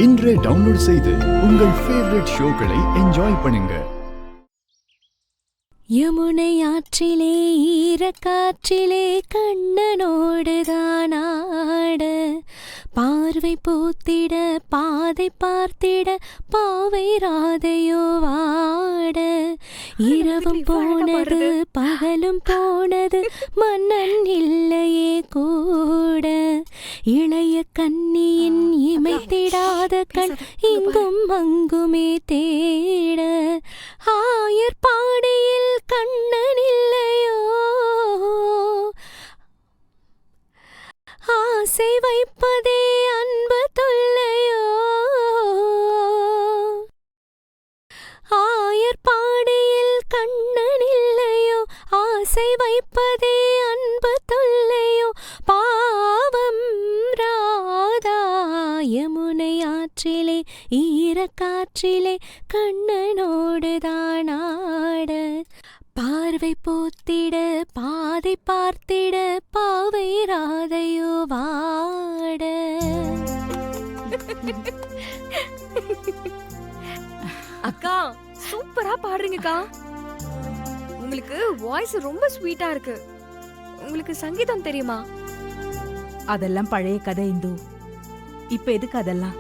இன்றே டவுன்லோட் செய்து உங்கள் ஃபேவரட் ஷோக்களை என்ஜாய் பண்ணுங்க. யமுனை ஆற்றிலே ஈரக்காற்றிலே கண்ணனோடுதான் ஆட, பார்வை பூத்திட பாதை பார்த்திட பாவை ராதையோ வாட. இரவும் போனது பகலும் போனது மன்னன் இல்லையே கூட. இளைய கன்னியின் இமைத்திடாத கண் இங்கும் அங்குமே தேட. ஆயர் பாடியில் கண்ணன் இல்லையோ, ஆசை வைப்பதே அன்பு தொல்லையோ. ஆயர் பாடியில் கண்ணன் இல்லையோ, ஆசை வைப்பதே அன்பு தொல்லையோ. பாவம் ராதா யமுனை ஆற்றிலே ஈரக்காற்றிலே கண்ணனோடுதான் ஆட, பார்வை போத்திட பாதை பார்த்திட பாவை ராதையோ வாட. அக்கா சூப்பரா பாடுறீங்கக்கா. உங்களுக்கு வாய்ஸ் ரொம்ப ஸ்வீட்டா இருக்கு. உங்களுக்கு சங்கீதம் தெரியுமா? அதெல்லாம் பழைய கதை இந்து. இப்ப எதுக்கு அதெல்லாம்?